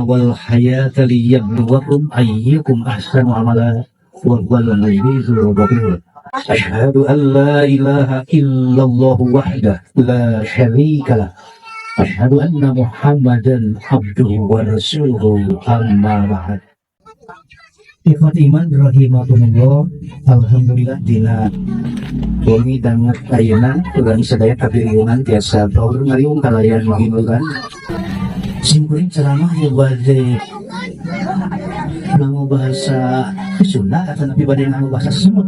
wal hayata liyabluwakum ayyukum ahsanu amala wa huwal azizul ghafur. Asyhadu an la ilaha illallah wahdahu la syarika lah. Asyhadu anna Muhammadan abduhu wa rasuluhu amma ba'd. Ikhwat iman rahimakumullah, alhamdulillah dina bumi dangat ayeuna urang sadaya kabiriungan tiasa baur ngariung kalayan mahinugan simkuring ceramah yang bade nganggo bahasa Sunda atau nabi bade nganggo bahasa Semut.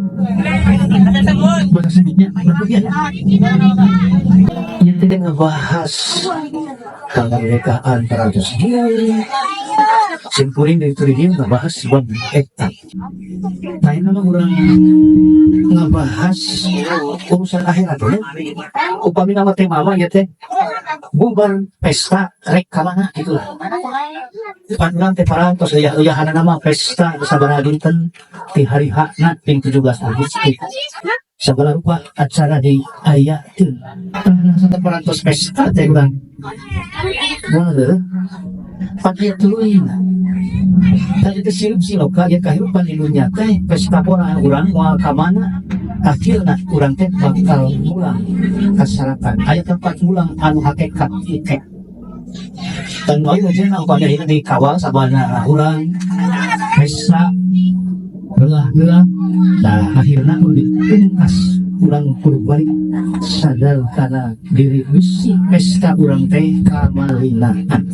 Bahasa Semutnya berbagian yang tidak ngebahas kemerdekaan peratus diri. Simpuring dari Turidian ngebahas sebab etak. Nah ini memang orang ngebahas urusan akhirat ya. Upami nama tema ya teh bubar pesta rek kamana gitu lah. Panduran teh parantos ya nama pesta sabaraha dinten di hari hakna ping 17 Agustus. Segala rupa acara di ayatin. Karena sampai parantos pesta teh urang. Bener. Pagi tuluy. Tadi itu siluk kaget kehidupan di dunia teh pesta pora urang moal ka mana akhirna urang teh bakal mulang kasarapan aya tempat mulang anu hakikat iket dan mau jeung upaya ini dikawal sabana urang pesta gelah-gelah nah akhirna dipungkas urang kudu balik sadar kana diri bisi pesta urang teh kamalinaan.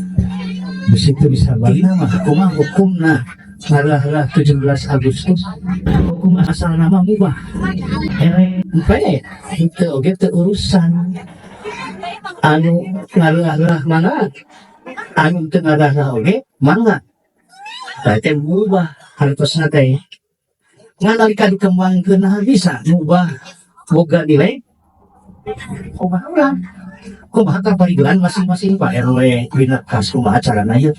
Besitu bisa balik mah hukumna ngalah 17 Agustus hukum asal nama mubah erek bae itu oge teu urusan anu ngalah mana anu teu ngalah oge mangga teh mubah hartosna teh nganalika dikembangkeun bisa mubah boga nilai kumaha urang kumaha kaparigelan masing-masing Pak RW dina kas kumaha carana ieu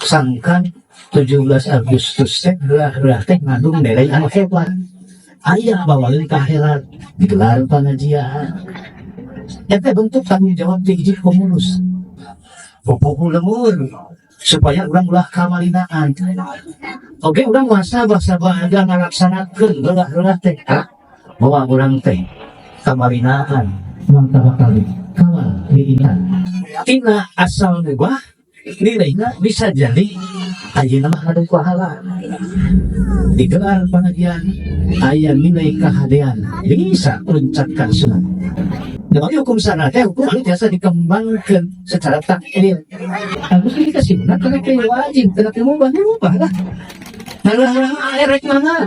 sangkan 17 Agustus teh gelah-gelah teh ngandung nilai anu hebat aya bawaeun ka akhirat digelar pengajian eta bentuk tanggung jawab ti hiji pengurus popoh lemur supaya urang ulah kamalinaan oge urang wasabah ada ngalaksanakeun gelah-gelah teh bahwa urang teh kamalinaan mangka bakal kawal diingat tina asal mubah nilainya bisa jadi ayeuna mah anu pahala digelar pengajian aya nilai kahadean bisa meluncatkan sunat. Jadi hukum sana teh hukum anu biasa dikembangkan secara takril. Agus dikasih sunat kana teh wajib kana teh mubah lah. Nah erek mana?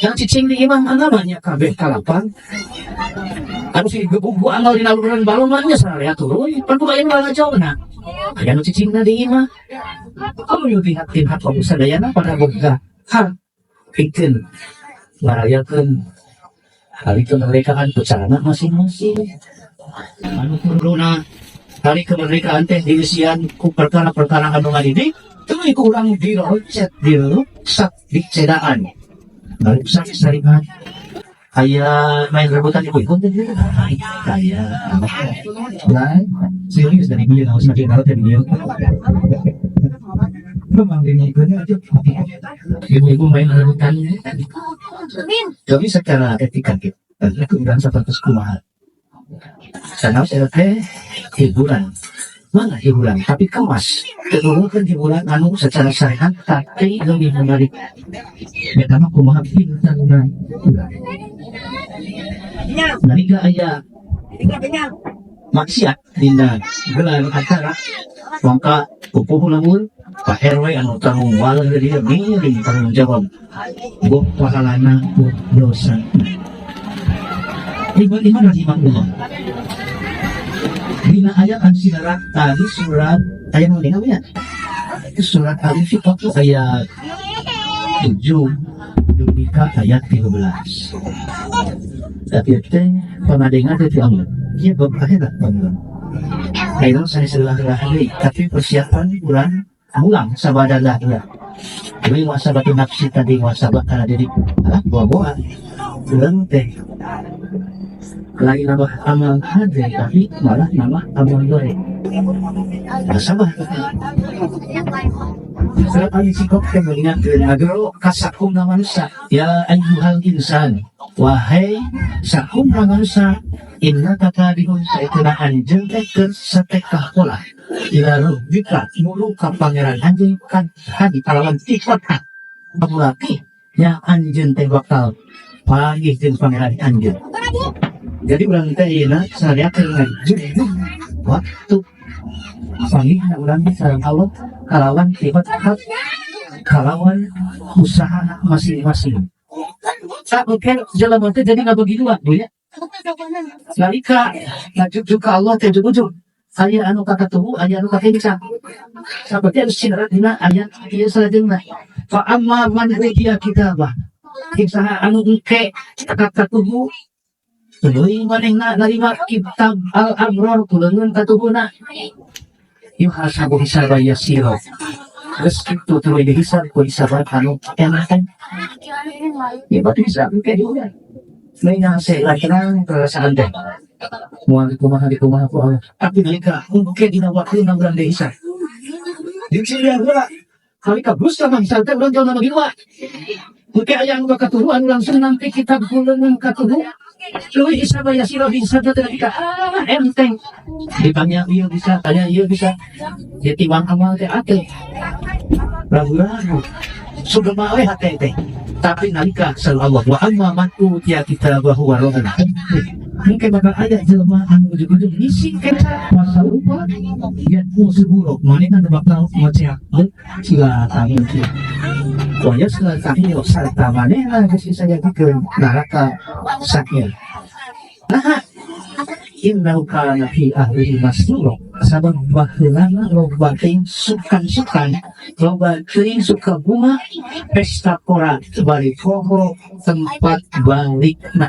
Yang cicing di imam agamanya kabeh kalapan. Anu si gebubu amal dina luhureun balonnya sararea turun pan buka yang ngajawna. Aya nu cicingna di imam. Kamu lihat hak sadayana pada boga hak pikeun ngarayakeun hari kemerdekaan carana masing-masing. Anu kuduna hari kemerdekaan teh diisian ku perkara-perkara anu ngadidik teu ku urang dirocet dieu sak dicedaan. Balik besar syariat ayah main rebutan ibu-ibu ayah serius dari dia harus makin dalam dari dia memang ini aja ibu-ibu main rebutan tapi secara etika gitu kemudian seperti kumaha sana saya teh hiburan mana hiburan tapi kemas keturunkan hiburan anu secara syariat tapi lebih menarik ya karena kumaha hiburan nalika aya maksiat dina gelar acara maka pupuh lamun Pak RW anu tanggung wal dari dia miring tanggung jawab bok pahalana bok dosa iman rahimahullah dina ayat ansidarak tadi surat ayat mana namanya itu surat Al-Fiqh ayat 7 dubika ayat 13 tapi teh pengadengan dari Allah dia berakhirat panjang ayo saya selah-selah deui tapi persiapan bulan mulang sabadalah dia deui wasabatu nafsi tadi wasabah kana diri buah-buah urang teh lain nama amal hade tapi malah nama amal goreng. Nasabah Sarap ang sikap ka mengingatkan agaro kasakum na manusia. Ya ayyuhal insan, wahai sakum na manusia, inna kakabihun sa itinaan dyan teker sa tekah pola. Ilaro bika mulu ka pangeran anjing kan hadi kalawan tikot ha. Babulaki ya anjing te bakal pagi din pangeran anjing. Jadi orang kita ina saya akan ngajud waktu panggil orang sareng Allah kalawan tibat hak kalawan usaha masing-masing. Saat mungkin jalan itu jadi nggak begitu bu ya. Nalika ngajud juga Allah terjujur. Ayah anu kakak tubuh, ayah anu kakak bisa. Seperti harus sinar dina ayat dia selanjutnya. Fa amma man dia kitabah. Kisah anu engke kakak tubuh. Tuluy maning na narima kitab al-abrar kulengan katuhuna. Yuhasabu hisaba yasiro. Terus itu tuloy dihisab ko hisaban anu enakan. Ya batu hisab kayak juga. May nasa lakinan perasaan deh. Mual kumaha ko Allah. Tapi nalika mungkin dinawak ng grande hisab. Di sini wala. Halika busta man sa tawag daw na maginawa. Mungkin ayang makatuhuan lang senang kitab kulengan katuhu. Luwi isa ba yasiro bisa na talaga enteng di banyak iya bisa tanya iya bisa ya tiwang amal te ate ragu-ragu sudah mawe hati te tapi nalika sal Allah wa amma man utiya kitabahu wa rohana mungkin bakal ada jelema anu ujug-ujug ngisi kena masa lupa ya ku seguro manehna bakal maca sila kami waya sila kami sarta manehna geus saya dikeun neraka sakit. Nah, innahu kana fi ahlihi masrura. Sabab baheulana loba teuing sukan-sukan, loba teuing suka bunga, pesta pora balik poho tempat balikna.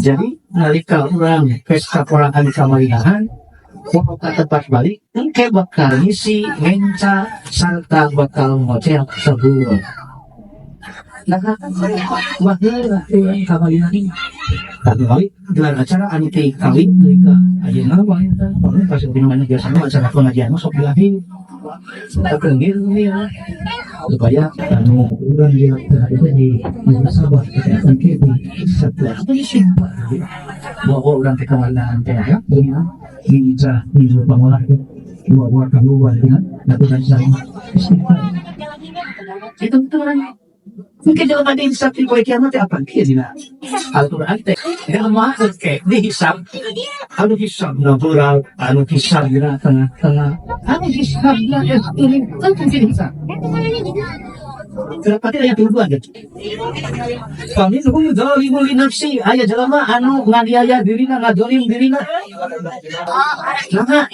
Jadi nalika urang pesta pora anu kamarinahan, poho ka tempat balik, engke bakal ngisi menca sarta bakal ngocel seguro. Nah, baheula teuing kamarinahan. Tapi balik gelar acara anu teh kawin mereka ayeuna wae teh pokoknya pas namanya biasa acara pengajian sok dilahin kekenggir ya supaya anu urang dia itu di sabar akan kitu setelah itu simpel bahwa urang teh kawalan teh ya dunia minta minggu pangolah dua kaluan ya lakukan sama itu orang mungkin dalam ada hisab di poe kiamat apa kira Al-Quran teh dalam makhluk ke dihisab anu hisab natural anu hisab dina tengah-tengah anu hisab dina ini tentu dihisab kenapa tidak yang kedua gitu kami nunggu zalimul nafsi aya jalema anu nganiaya dirina ngadolim dirina nah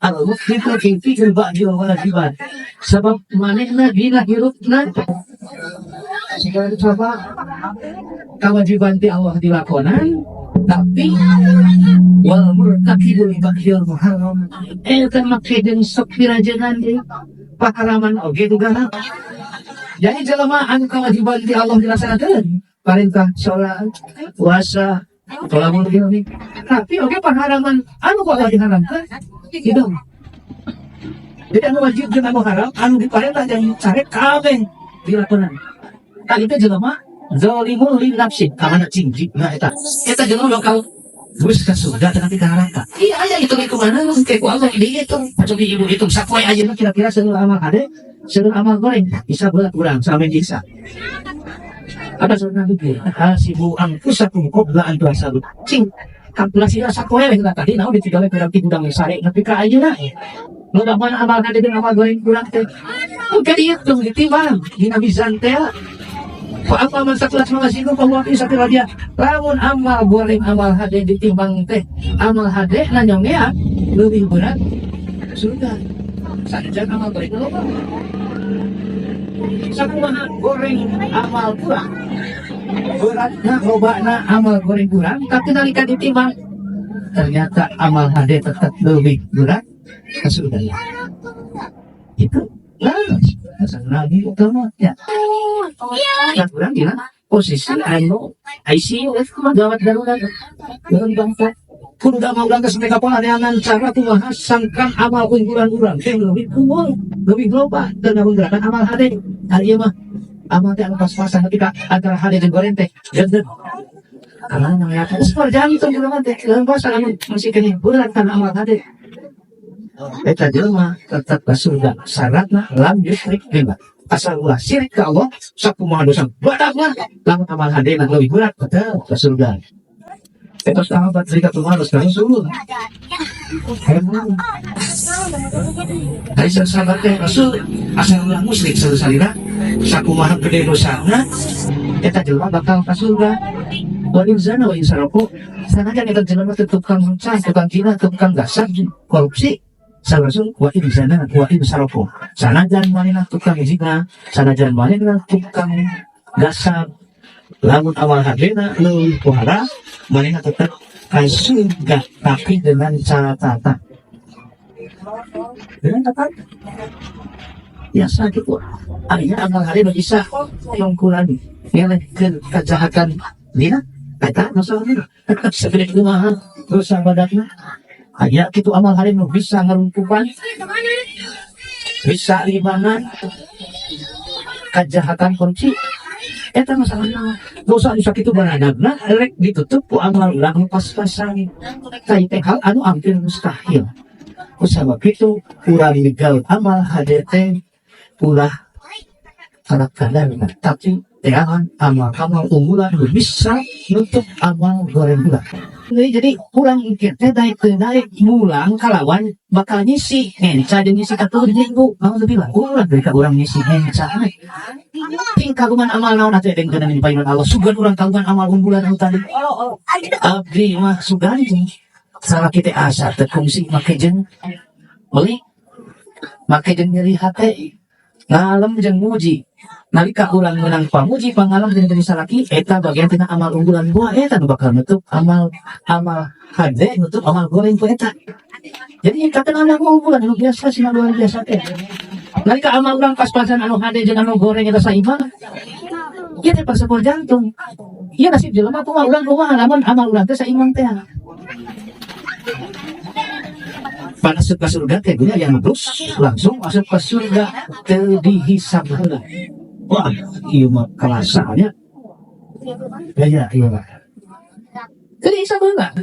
Allah kita kifikeun ba'dil wajiban sebab manehna dina hirupna jika coba kewajiban ti Allah dilakonan tapi wal murtakibul ba'dil muharram eta make jeung sok pirajenan deui paharaman oge dugaran. Jadi jelema anu kewajiban di Allah dilaksanakeun perintah salat puasa qiyamul lail tapi oge paharaman anu kok diharamkeun kitu. Jadi anu wajib jeung anu haram anu diparentah jeung carek kabeh dilakonan. Tadi teh jelema zalimul li nafsi kamana cingjik nah eta jelema bakal terus ka surga tapi ka neraka. Iya aya itu ke mana ke ku Allah dihitung coba ibu hitung sapoe ayeuna kira-kira seluruh amal ade seluruh amal goreng bisa berat kurang sampai bisa. Ada seorang lagi hasibu angkusakum qabla an tuhasabu. Cing kalkulasi rasa koe we tadi naon ditigale berarti gudang sare nepi ka ayeuna. Lo da mana amal ade dengan amal goreng kurang teh. Mungkin dihitung ditimbang dina mizan teh. Pak apa man sakulat mangasigo pangwapi sa dia lamun amal goreng amal hade ditimbang teh amal hade nanyongnya lebih berat surga sajan amal goreng loba sakumaha goreng amal kurang beratna lobana amal goreng kurang tapi nalika ditimbang ternyata amal hade tetap lebih berat ke surga itu lagi utama ya. Nah, kurang gila. posisi ICU gawat darurat dalam bangsa kudu da maulang ka sampai kapalaneangan cara kumaha sangkan amal unggulan urang teh lebih unggul lebih loba dan menggerakkan amal hade hari mah amal teh anu pas-pasan ketika antara hade jeung goreng teh geudeut karena namanya sport jantung urang teh dalam bahasa anu masih kene berat kan amal hade eta jelema tetap ka surga syaratna lam yusyrik billah asal ulah syirik ka Allah sakumaha dosa badak mah lamun amal hade lebih berat betul ka surga. Terus sahabat cerita harus kan Rasul. Dari sahabat Rasul asal ulah musyrik salira sakumaha gede dosana eta jelema bakal ka surga. Wa in zana wa in saraku sanajan eta jelema teh tukang mencah, tukang zina, tukang gasab, korupsi. Rasul wa in zana wa in saraku sanajan manehna tukang zina, sanajan manehna tukang gasab lamun amal hadena leuwih pohara manehna tetap ka surga tapi dengan catatan biasa gitu akhirnya amal hadena bisa mengkurangi nilai kejahatan dina kata dosa dina segede kumaha dosa badatna aya kitu amal hadena bisa ngarumpukan bisa limanan kejahatan korupsi eta masalahna dosa anu sakitu baradagna rek ditutup ku amal ulang pas-pasan kai teh hal anu hampir mustahil kusabab kitu urang migal amal HDT ulah kadang-kadang tapi jangan amal-amal unggulan bisa nutup amal goreng ulah. Jadi kurang ikir teh daik mulang kalawan bakal nyisi enca jeung nyisi katur minggu mau bilang ulah dari ka urang nyisi enca ping kagungan amal naon atuh jeung kana dipayun Allah sugan urang kagungan amal unggulan anu tadi abdi mah sugan salah kita asa teu kungsi make jeung meuli make jeung nyeri hate ngalem jeung muji nalika urang menang pamuji pangalam jeung dari salaki eta bagian tina amal unggulan buah eta nu bakal nutup amal hade nutup amal goreng ku eta jadi kata amal unggulan anu biasa sih luar biasa teh nalika amal urang pas-pasan anu hade jeung anu goreng eta saiman ieu teh pasapor jantung ieu nasib jelema kumaha urang kumaha lamun amal urang teh saiman teh masuk ke surga teh yang terus langsung masuk ke surga teu dihisab heula. Wah, ieu mah kelasanya. Ya, iya mah. Teu dihisab heula.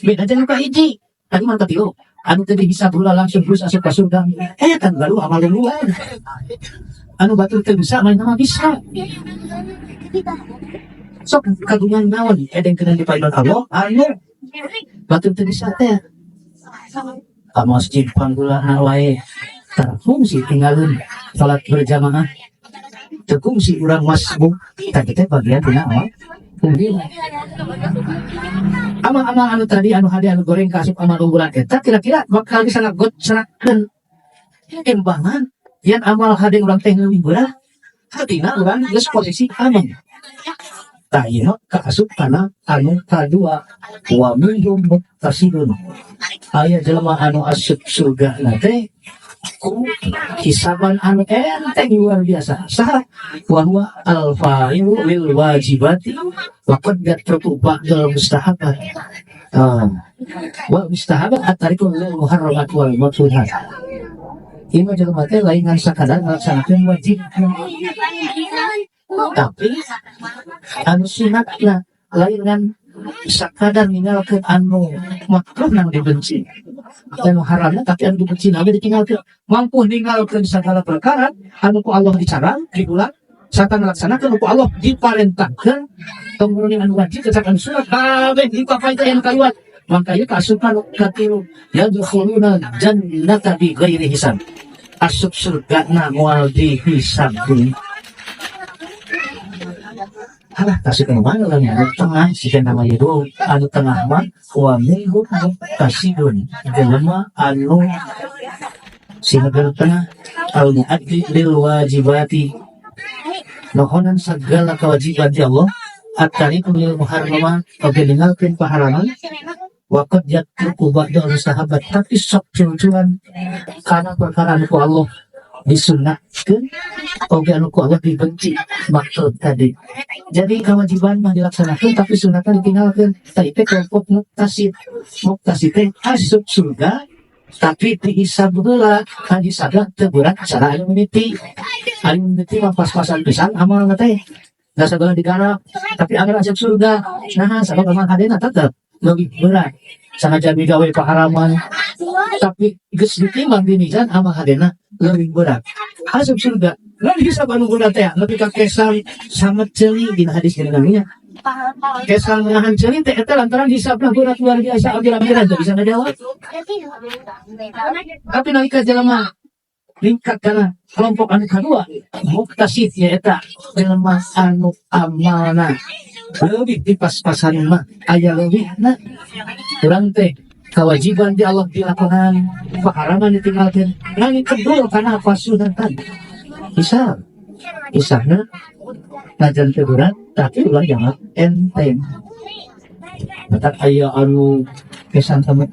Beda jeung ka hiji. Anu mah katilu. Anu teu dihisab heula langsung terus masuk ke surga. Kan baru amal duluan. Anu batur teu bisa main nama bisa. Sok kagungan naon edeng kena dipaidon Allah anu batur teu bisa teh. Ka masjid panggulana wae terfungsi tinggalin salat berjamaah terfungsi urang masbuk tadi teh bagian dina amal unggulan amal-amal anu tadi anu hade anu goreng kasih amal unggulan eta kira-kira bakal bisa ngagocrakeun imbangan yen amal hade urang teh leuwih berat hadina urang geus posisi aman tayina kaasup kana anu kadua wa minhum muttasidun aya jelema anu asup surga teh ku hisaban anu enteng luar biasa saha wa huwa al-fa'ilu lil wajibati wa qad yatruku ba'dal mustahabat wa mustahabat at-tariqu lil muharramat wal makruhat ieu jelema teh lain ngan sakadar ngalaksanakeun wajib tapi anu sunatna lain kan sakadar ninggalkeun anu makruh nang dibenci anu haramna tapi anu dibenci nabi ditinggalkeun mampu ninggalkeun segala perkara anu ku Allah dicarang diulang sarta ngalaksanakeun ku Allah diparentahkeun kemudian anu wajib kecakan sunat kabeh dipapaitayan kaliwat maka ieu kasupan katilu yadkhuluna jannata bi ghairi hisab asup surgana moal dihisab halah kasih kemana lah anu tengah sih nama itu anu tengah mah wa minhum muttasidun jelema anu sinagar tengah al muaddi lil wajibati nohonan segala kewajiban di Allah at-tariqu lil muharramat oge ninggalkeun paharaman wa qad yatruku ba'da sahabat tapi sok cucuan kana perkara anu Allah disunatkeun oge anu ku Allah dibenci maksud tadi. Jadi kewajiban mah dilaksanakan tapi sunatnya ditinggalkan. Tadi teh kelompok muktasid teh asup surga tapi dihisab heula hisabna teu berat cara anu mimiti mah pas-pasan pisan amal teh da sagala digarap tapi agar asup surga nah sabab amal hadena tetep lebih berat sanajan digawe paharaman tapi geus ditimbang di mizan amal hadena lebih berat asup surga lain hisab anu berat teh lebih ka kesan samet ceuli dina hadis geuning namanya kesan nahan ceuli teh eta lantaran hisabna berat luar biasa abdi-abdi teh bisa ngajawab tapi nalika jelema lingkat kana kelompok anu kadua muktasid nyaeta jelema anu amalna lebih dipas-pasan mah aya leubihna urang teh kewajiban di Allah dilakukan paharaman ditinggalkan nanging kedua kana pasunatan hisabna najan teu berat tapi ulah jangan enteng matak aya anu kesan tamet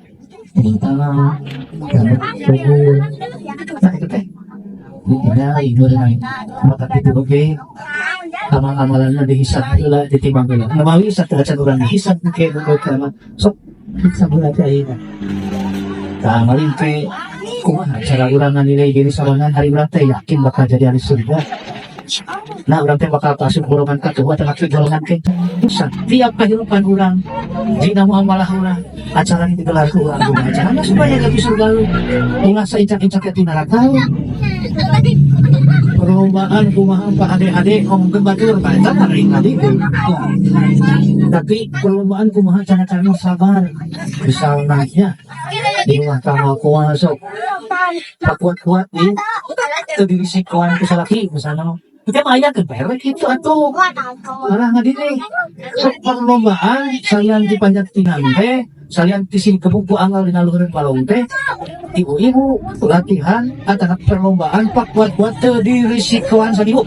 bintang tamet tugul nah itu teh dina ieu lain maka itu oge amal-amalanna dihisab heula ditimbang heula namawi sateuacan urang dihisab ke kana sok hisab heula teh ayeuna tah malin teh kumaha cara urang nilai diri sabangan hari urang teh yakin bakal jadi ahli surga. Nah urang teh bakal kasih golongan kedua termasuk golongan ke setiap kehidupan urang dina muamalah urang acara ini digelar ku urang acara supaya jadi surga ulah saincak-incak ti neraka perlombaan kumaha Pak ade-ade ngomongkeun batur ka eta hari tadi tapi perlombaan kumaha cara-cara sabar misalnya di rumah tangga kumaha sok kuat-kuat nih teu dirisikoan ku salaki misalnya kita mah ke perek itu atuh arah ngadini sok perlombaan salian dipanjat tinan teh salian tising kebuku anggal dina luhureun palong teh ibu-ibu latihan antara perlombaan pak kuat-kuat teu dirisikoan sadiu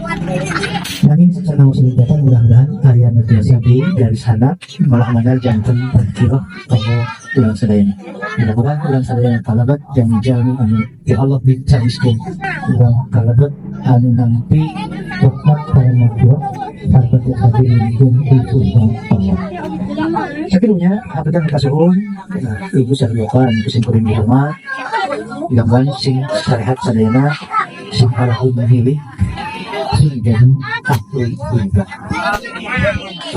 nanging secara muslim datang mudah-mudahan kalian berbiasa dari sana malah mandar jantung berkilo bahwa ulang sadayana mudah-mudahan ulang sadayana kalabat yang jalmi anu ya Allah bicariskeun ulang kalabat anu nampi rahmat para makhluk sarta hadirin itu Allah. Sebelumnya, abadan kasuhun, ibu sarjokan, kusimpurin di rumah, gangguan sing syariat sadayana, sing halahu memilih, sing jadi aku juga.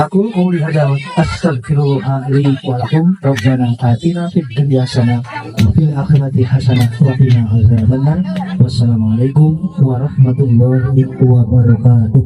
Aku uli hadaw, astagfirullah li walakum, rabbana atina fid dunya hasanah, wa fil akhirati hasanah, wa qina azabannar. Wassalamualaikum warahmatullahi wabarakatuh.